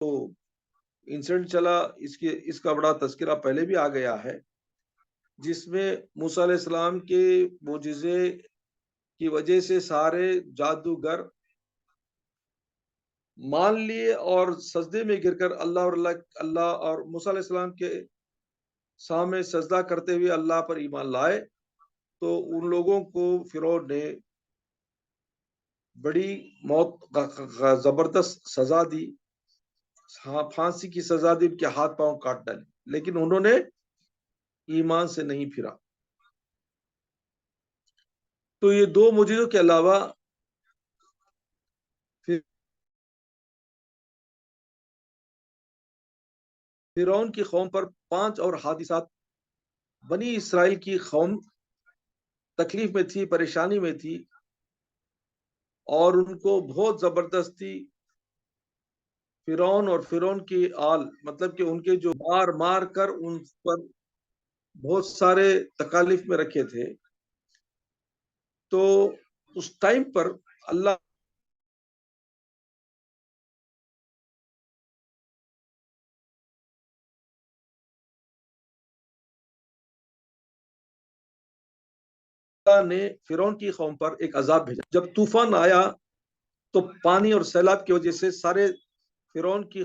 Incident چلا، اس کا بڑا تذکرہ پہلے بھی آ گیا ہے، جس میں موسیٰ علیہ السلام کے معجزے کی وجہ سے سارے جادوگر مان لیے اور سجدے میں گر کر اللہ اور موسیٰ علیہ السلام کے سامنے سجدہ کرتے ہوئے اللہ پر ایمان لائے، تو ان لوگوں کو فرعون نے بڑی موت زبردست سزا دی، پھانسی کی سزا دی، ان کے ہاتھ پاؤں کاٹ ڈالے، لیکن انہوں نے ایمان سے نہیں پھرا۔ تو یہ دو معجزوں کے علاوہ فرعون کی قوم پر 5 اور حادثات، بنی اسرائیل کی قوم تکلیف میں تھی، پریشانی میں تھی، اور ان کو بہت زبردستی فرعون اور فرعون کی آل، مطلب کہ ان کے جو مار مار کر ان پر بہت سارے تکالیف میں رکھے تھے۔ تو اس ٹائم پر اللہ نے فرعون کی قوم پر ایک عذاب بھیجا۔ جب طوفان آیا تو پانی اور سیلاب کی وجہ سے سارے فرعون کی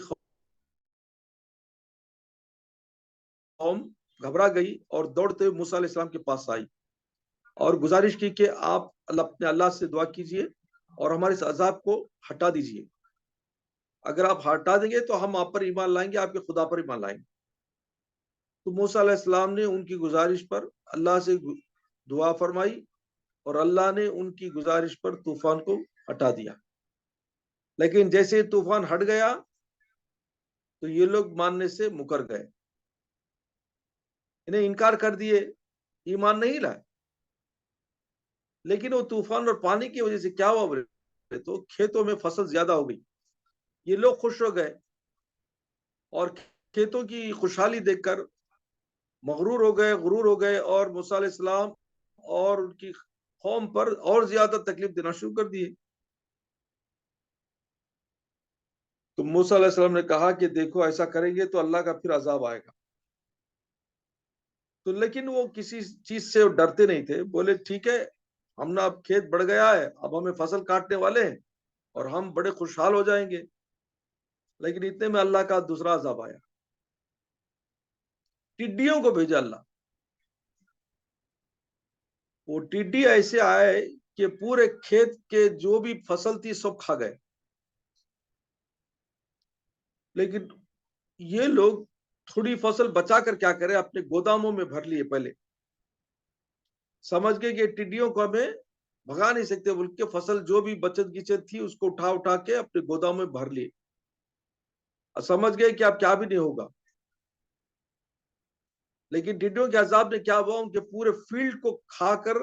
قوم گھبرا گئی اور دوڑتے ہوئے موسیٰ علیہ السلام کے پاس آئی اور گزارش کی کہ آپ اپنے اللہ سے دعا کیجئے اور ہمارے اس عذاب کو ہٹا دیجئے، اگر آپ ہٹا دیں گے تو ہم آپ پر ایمان لائیں گے، آپ کے خدا پر ایمان لائیں گے۔ تو موسیٰ علیہ السلام نے ان کی گزارش پر اللہ سے دعا فرمائی اور اللہ نے ان کی گزارش پر طوفان کو ہٹا دیا، لیکن جیسے طوفان ہٹ گیا تو یہ لوگ ماننے سے مکر گئے، انہیں انکار کر دیے، ایمان نہیں لائے۔ لیکن وہ طوفان اور پانی کی وجہ سے کیا ہوا بولے تو کھیتوں میں فصل زیادہ ہو گئی، یہ لوگ خوش ہو گئے اور کھیتوں کی خوشحالی دیکھ کر مغرور ہو گئے، غرور ہو گئے، اور موسیٰ علیہ السلام اور ان کی قوم پر اور زیادہ تکلیف دینا شروع کر دیے۔ تو موسیٰ علیہ السلام نے کہا کہ دیکھو ایسا کریں گے تو اللہ کا پھر عذاب آئے گا۔ تو لیکن وہ کسی چیز سے ڈرتے نہیں تھے، بولے ٹھیک ہے، ہم نے اب کھیت بڑھ گیا ہے، اب ہمیں فصل کاٹنے والے ہیں اور ہم بڑے خوشحال ہو جائیں گے۔ لیکن اتنے میں اللہ کا دوسرا عذاب آیا، ٹڈیوں کو بھیجا اللہ۔ وہ ٹڈی ایسے آئے کہ پورے کھیت کے جو بھی فصل تھی سب کھا گئے۔ لیکن یہ لوگ تھوڑی فصل بچا کر کیا کرے، اپنے گوداموں میں بھر لیے، پہلے سمجھ گئے کہ ٹڈیوں کو ہمیں بھگا نہیں سکتے، بلکہ فصل جو بھی بچت گچت تھی اس کو اٹھا کے اپنے گوداموں میں بھر لیے، سمجھ گئے کہ اب کیا بھی نہیں ہوگا۔ لیکن ٹڈیوں کے عذاب نے کیا ہوا، ان کے پورے فیلڈ کو کھا کر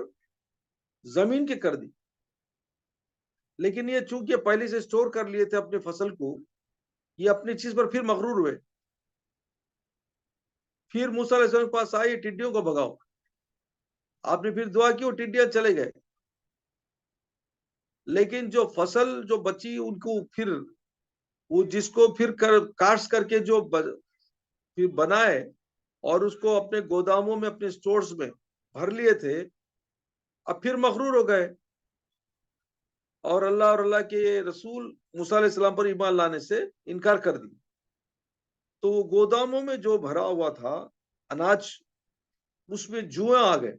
زمین کے کر دی۔ لیکن یہ چونکہ پہلے سے سٹور کر لیے تھے اپنے فصل کو، یہ اپنی چیز پر پھر مغرور ہوئے، پھر موسیٰ علیہ السلام کے پاس آئے ٹڈیوں کو بھگاؤ، آپ نے پھر دعا کی، وہ ٹڈیاں چلے گئے۔ لیکن جو فصل جو بچی ان کو پھر وہ جس کو پھر کاشت کر کے جو پھر بنائے اور اس کو اپنے گوداموں میں اپنے سٹورز میں بھر لیے تھے، اب پھر مغرور ہو گئے اور اللہ کے رسول موسیٰ علیہ السلام پر ایمان لانے سے انکار کر دی۔ تو وہ گوداموں میں جو بھرا ہوا تھا اناج، اس میں جوئیں آ گئے۔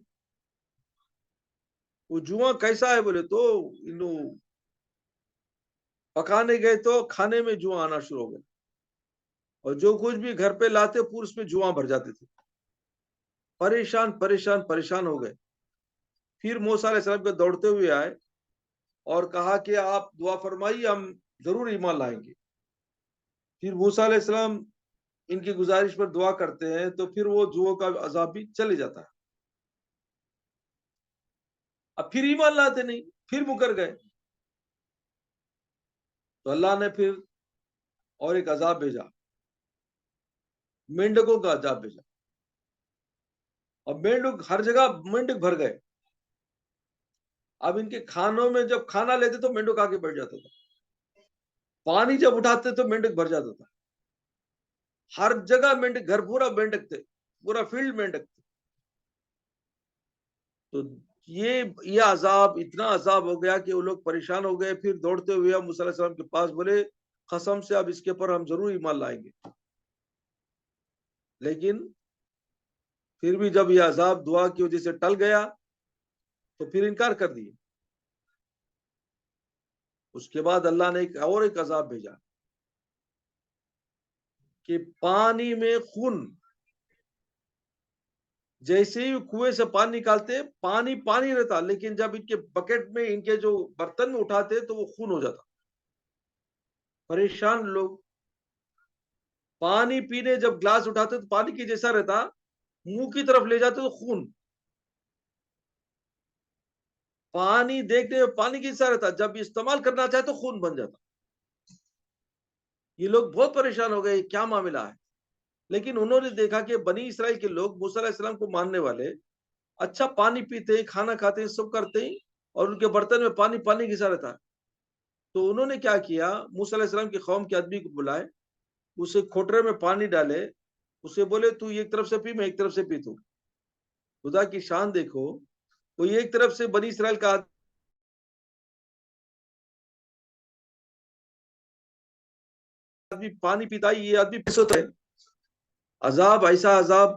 وہ جواں کیسا ہے بولے تو پکانے گئے تو کھانے میں جواں آنا شروع ہو گئے، اور جو کچھ بھی گھر پہ لاتے پورے اس میں جواں بھر جاتے تھے۔ پریشان ہو گئے۔ پھر موسیٰ علیہ السلام کے دوڑتے ہوئے آئے اور کہا کہ آپ دعا فرمائیے، ہم ضرور ایمان لائیں گے۔ پھر موسیٰ علیہ السلام ان کی گزارش پر دعا کرتے ہیں تو پھر وہ جوؤں کا عذاب بھی چلے جاتا ہے۔ اب پھر ایمان لاتے نہیں، پھر مکر گئے، تو اللہ نے پھر اور ایک عذاب بھیجا، مینڈکوں کا عذاب بھیجا، اور مینڈک ہر جگہ مینڈک بھر گئے۔ اب ان کے کھانوں میں جب کھانا لیتے تو مینڈک آگے بڑھ جاتا تھا، پانی جب اٹھاتے تو مینڈک بھر جاتا تھا۔ ہر جگہ مینڈک، گھر پورا مینڈک تھے، پورا فیلڈ مینڈک تھے. تو یہ عذاب، اتنا عذاب ہو گیا کہ وہ لوگ پریشان ہو گئے. پھر دوڑتے ہوئے موسیٰ علیہ السلام کے پاس، بولے قسم سے اب اس کے پر ہم ضرور ایمان لائیں گے. لیکن پھر بھی جب یہ عذاب دعا کی وجہ سے ٹل گیا تو پھر انکار کر دیے. اس کے بعد اللہ نے ایک عذاب بھیجا کہ پانی میں خون. جیسے ہی کنویں سے پانی نکالتے، پانی پانی رہتا، لیکن جب ان کے بکٹ میں، ان کے جو برتن میں اٹھاتے تو وہ خون ہو جاتا. پریشان لوگ. پانی پینے جب گلاس اٹھاتے تو پانی کی جیسا رہتا، منہ کی طرف لے جاتے تو خون. پانی دیکھنے میں پانی کی جیسا رہتا، جب استعمال کرنا چاہے تو خون بن جاتا. یہ لوگ بہت پریشان ہو گئے، کیا معاملہ ہے. لیکن انہوں نے دیکھا کہ بنی اسرائیل کے لوگ موسیٰ علیہ السلام کو ماننے والے اچھا پانی پیتے ہیں، کھانا کھاتے ہیں، سب کرتے ہیں، اور ان کے برتن میں پانی پانی گھسا رہتا ہے. تو انہوں نے کیا کیا، موسیٰ علیہ السلام کی قوم کے آدمی کو بلائے، اسے کھوٹرے میں پانی ڈالے، اسے بولے تو ایک طرف سے پی، میں ایک طرف سے پیتا ہوں. خدا کی شان دیکھو، وہ ایک طرف سے بنی اسرائیل کا آدمی پانی پیتا ہے، یہ آدمی پیس ہوتا ہے. عذاب، ایسا عذاب،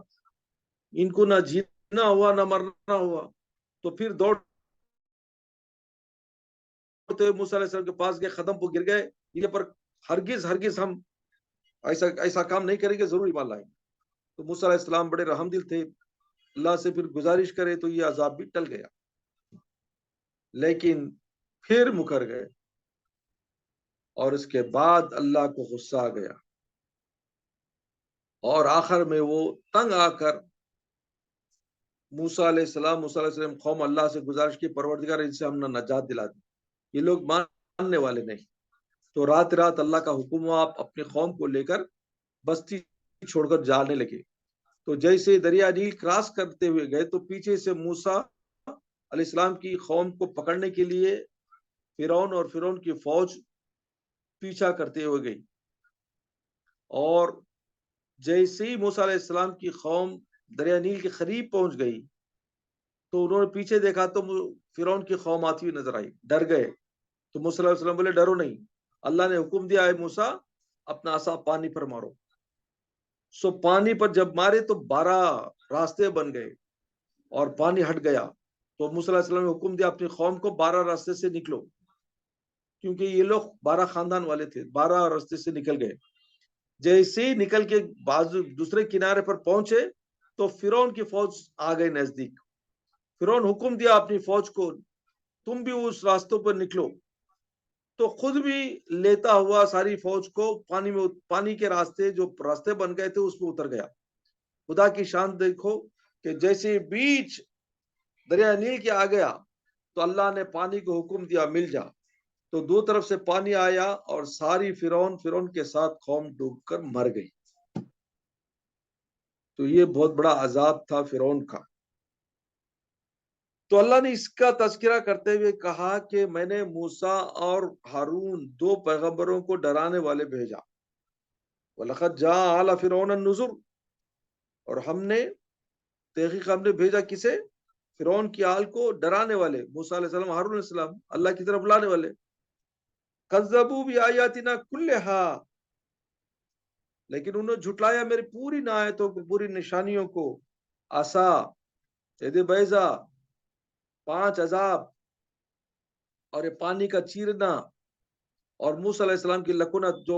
ان کو نہ جینا ہوا نہ مرنا ہوا. تو پھر دوڑتے موسیٰ علیہ السلام کے پاس گئے، قدم کو گر گئے، یہ پر ہرگز ہرگز ہم ایسا کام نہیں کریں گے، ضرور ایمان لائیں گے. تو موسیٰ علیہ السلام بڑے رحم دل تھے، اللہ سے پھر گزارش کرے تو یہ عذاب بھی ٹل گیا. لیکن پھر مکر گئے، اور اس کے بعد اللہ کو غصہ آ گیا، اور آخر میں وہ تنگ آ کر موسیٰ علیہ السلام قوم اللہ سے گزارش کی، پروردگار ان سے ہم نے نجات دلا دی، یہ لوگ ماننے والے نہیں. تو رات رات اللہ کا حکم ہوا، آپ اپنی قوم کو لے کر بستی چھوڑ کر جانے لگے. تو جیسے دریا نیل کراس کرتے ہوئے گئے تو پیچھے سے موسیٰ علیہ السلام کی قوم کو پکڑنے کے لیے فرعون اور فرعون کی فوج پیچھا کرتے ہوئے گئی. اور جیسے ہی موسیٰ علیہ السلام کی قوم دریا نیل کے قریب پہنچ گئی تو انہوں نے پیچھے دیکھا تو فرعون کی قوم آتی ہوئی نظر آئی، ڈر گئے. تو موسیٰ علیہ السلام بولے ڈرو نہیں، اللہ نے حکم دیا ہے موسیٰ اپنا عصا پانی پر مارو. سو پانی پر جب مارے تو 12 راستے بن گئے اور پانی ہٹ گیا. تو موسیٰ علیہ السلام نے حکم دیا اپنی قوم کو 12 راستے سے نکلو، کیونکہ یہ لوگ 12 خاندان والے تھے، 12 راستے سے نکل گئے. جیسے ہی نکل کے بازو دوسرے کنارے پر پہنچے تو فرعون کی فوج آ گئی نزدیک. فرعون حکم دیا اپنی فوج کو تم بھی اس راستوں پر نکلو. تو خود بھی لیتا ہوا ساری فوج کو پانی کے راستے جو راستے بن گئے تھے اس پہ اتر گیا. خدا کی شان دیکھو کہ جیسے بیچ دریا نیل کے آ گیا تو اللہ نے پانی کو حکم دیا مل جا. تو دو طرف سے پانی آیا اور ساری فرعون کے ساتھ قوم ڈوب کر مر گئی. تو یہ بہت بڑا عذاب تھا فرعون کا. تو اللہ نے اس کا تذکرہ کرتے ہوئے کہا کہ میں نے موسیٰ اور ہارون 2 پیغمبروں کو ڈرانے والے بھیجا. وَلَقَدْ جَاءَ آلَ فِرْعَوْنَ النُّذُرُ، اور ہم نے بھیجا کسے؟ فرعون کی آل کو ڈرانے والے، موسیٰ علیہ السلام، ہارون علیہ السلام، اللہ کی طرف لانے والے. کذبوا بآیاتنا کلھا، لیکن انہوں نے جھٹلایا میری پوری آیتوں کو، پوری نشانیوں کو. عصا، ید بیضا، 5 عذاب، اور یہ پانی کا چیرنا، اور موسیٰ علیہ السلام کی لکنت، جو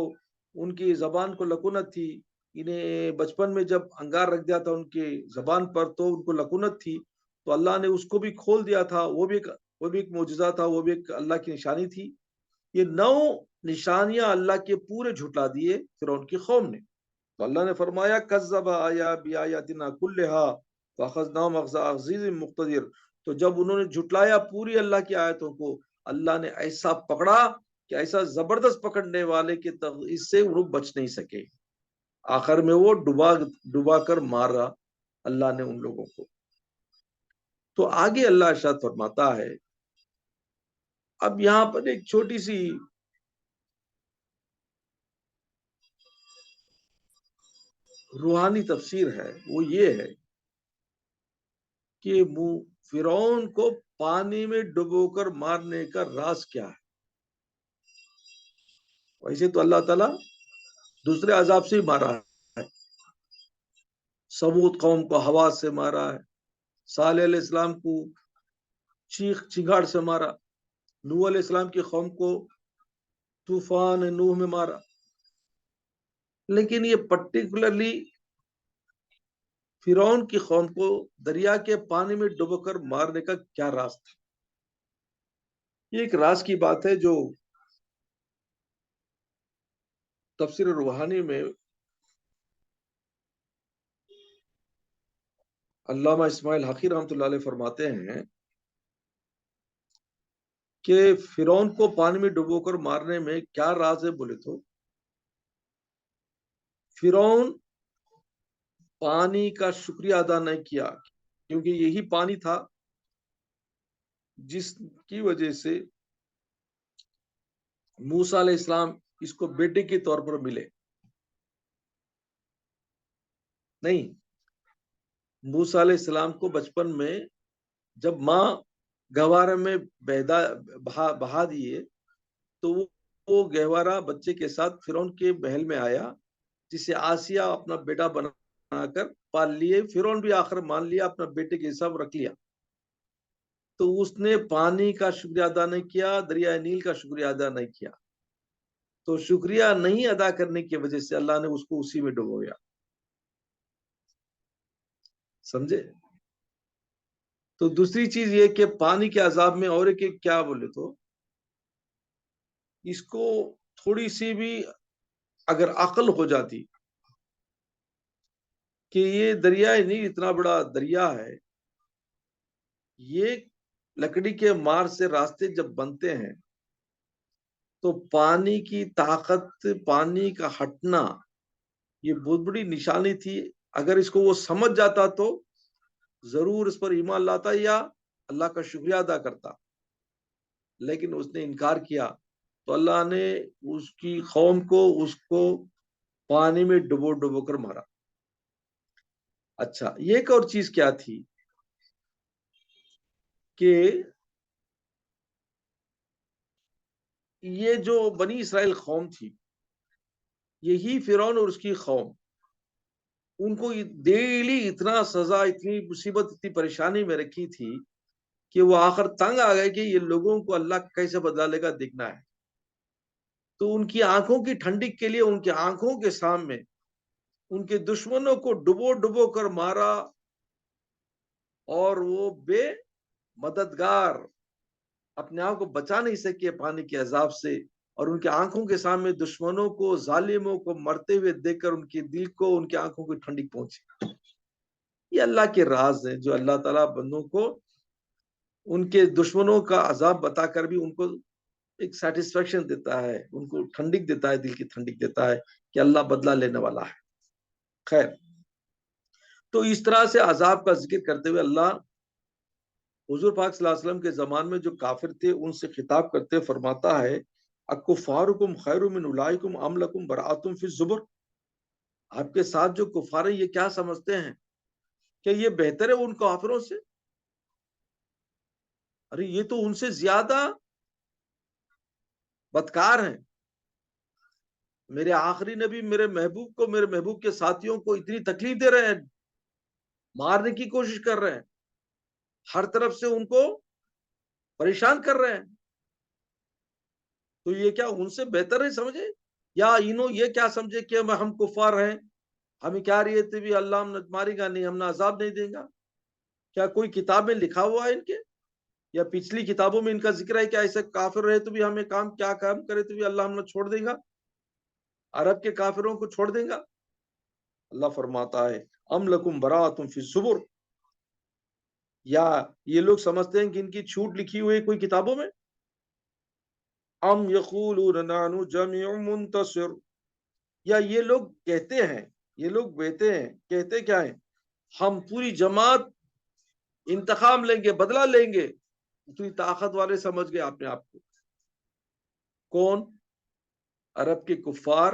ان کی زبان کو لکنت تھی. انہیں بچپن میں جب انگار رکھ دیا تھا ان کی زبان پر تو ان کو لکنت تھی، تو اللہ نے اس کو بھی کھول دیا تھا. وہ بھی ایک معجزہ تھا، وہ بھی ایک اللہ کی نشانی تھی. یہ 9 نشانیاں اللہ کے پورے جھٹلا دیے فرعون کی قوم نے. تو اللہ نے فرمایا کذب بآیاتنا کلھا فاخذناہم اخذ عزیز مقتدر. تو جب انہوں نے جھٹلایا پوری اللہ کی آیتوں کو، اللہ نے ایسا پکڑا کہ ایسا زبردست پکڑنے والے کہ اس سے وہ بچ نہیں سکے. آخر میں وہ ڈبا کر مارا اللہ نے ان لوگوں کو. تو آگے اللہ ارشاد فرماتا ہے، اب یہاں پر ایک چھوٹی سی روحانی تفسیر ہے وہ یہ ہے کہ فرعون کو پانی میں ڈبو کر مارنے کا راز کیا ہے. ویسے تو اللہ تعالیٰ دوسرے عذاب سے ہی مارا ہے. سمود قوم کو ہوا سے مارا ہے، صالح علیہ السلام کو چیخ چنگاڑ سے مارا، نوح علیہ السلام کی قوم کو طوفان نوح میں مارا. لیکن یہ پرٹیکولرلی فرعون کی قوم کو دریا کے پانی میں ڈبو کر مارنے کا کیا راز تھا؟ یہ ایک راز کی بات ہے جو تفسیر روحانی میں علامہ اسماعیل حقی رحمۃ اللہ علیہ فرماتے ہیں کہ فرعون کو پانی میں ڈبو کر مارنے میں کیا راز ہے بولے تو فرعون پانی کا شکریہ ادا نہیں کیا، کیونکہ یہی پانی تھا جس کی وجہ سے موسیٰ علیہ السلام اس کو بیٹے کے طور پر ملے. نہیں، موسیٰ علیہ السلام کو بچپن میں جب ماں گہوارے میں بہا دیے تو وہ گہوارہ بچے کے ساتھ فرعون کے محل میں آیا، جسے آسیہ اپنا بیٹا بنا کر پال لیے. فرعون بھی آخر مان لیا، اپنا بیٹے کے حساب رکھ لیا. تو اس نے پانی کا شکریہ ادا نہیں کیا، دریائے نیل کا شکریہ ادا نہیں کیا. تو شکریہ نہیں ادا کرنے کی وجہ سے اللہ نے اس کو اسی میں ڈبویا. سمجھے؟ تو دوسری چیز یہ کہ پانی کے عذاب میں اور ایک کیا بولے تو اس کو تھوڑی سی بھی اگر عقل ہو جاتی کہ یہ دریائے نیل اتنا بڑا دریا ہے، یہ لکڑی کے مار سے راستے جب بنتے ہیں تو پانی کی طاقت، پانی کا ہٹنا یہ بہت بڑی نشانی تھی. اگر اس کو وہ سمجھ جاتا تو ضرور اس پر ایمان لاتا یا اللہ کا شکریہ ادا کرتا. لیکن اس نے انکار کیا تو اللہ نے اس کی قوم کو اس کو پانی میں ڈبو ڈبو کر مارا. اچھا، یہ ایک اور چیز کیا تھی کہ یہ جو بنی اسرائیل قوم تھی، یہی فرعون اور اس کی قوم، ان کو ڈیلی اتنا سزا، اتنی مصیبت، اتنی پریشانی میں رکھی تھی کہ وہ آخر تنگ آ گئے کہ یہ لوگوں کو اللہ کیسے بدلا لے گا دیکھنا ہے. تو ان کی آنکھوں کی ٹھنڈک کے لیے ان کی آنکھوں کے سامنے ان کے دشمنوں کو ڈبو ڈبو کر مارا، اور وہ بے مددگار اپنے آپ کو بچا نہیں سکے پانی کے عذاب سے، اور ان کے آنکھوں کے سامنے دشمنوں کو، ظالموں کو مرتے ہوئے دیکھ کر ان کے دل کو، ان کی آنکھوں کی ٹھنڈک پہنچی. یہ اللہ کے راز ہیں جو اللہ تعالیٰ بندوں کو ان کے دشمنوں کا عذاب بتا کر بھی ان کو ایک سیٹسفیکشن دیتا ہے، ان کو ٹھنڈک دیتا ہے، دل کی ٹھنڈک دیتا ہے کہ اللہ بدلہ لینے والا ہے. خیر، تو اس طرح سے عذاب کا ذکر کرتے ہوئے اللہ حضور پاک صلی اللہ علیہ وسلم کے زمان میں جو کافر تھے ان سے خطاب کرتے فرماتا ہے اکفارکم خیر من اولئکم ام لکم براءۃ فی الزبر. آپ کے ساتھ جو کفار ہیں یہ کیا سمجھتے ہیں کہ یہ بہتر ہے ان کافروں سے؟ ارے یہ تو ان سے زیادہ بدکار ہیں. میرے آخری نبی میرے محبوب کو، میرے محبوب کے ساتھیوں کو اتنی تکلیف دے رہے ہیں، مارنے کی کوشش کر رہے ہیں، ہر طرف سے ان کو پریشان کر رہے ہیں. تو یہ کیا ان سے بہتر نہیں سمجھے؟ یا انہوں یہ کیا سمجھے کہ ہم کفار ہیں، ہمیں کیا رہتے بھی اللہ ہم مارے گا نہیں، ہم نے عذاب نہیں دیں گا؟ کیا کوئی کتاب میں لکھا ہوا ہے ان کے، یا پچھلی کتابوں میں ان کا ذکر ہے کہ ایسے کافر رہے تو بھی ہمیں کام کرے تو بھی اللہ ہم نے چھوڑ دیں گا، عرب کے کافروں کو چھوڑ دیں گا؟ اللہ فرماتا ہے ام لکم براءۃ فی الزبر. یا یہ لوگ سمجھتے ہیں کہ ان کی چھوٹ لکھی ہوئی کوئی کتابوں میں؟ ام یقولون نحن جمیع منتصر. یا یہ لوگ کہتے ہیں، یہ لوگ کہتے کیا ہیں، ہم پوری جماعت انتقام لیں گے، بدلہ لیں گے. اتنی طاقت والے سمجھ گئے اپنے آپ کو. کون؟ عرب کے کفار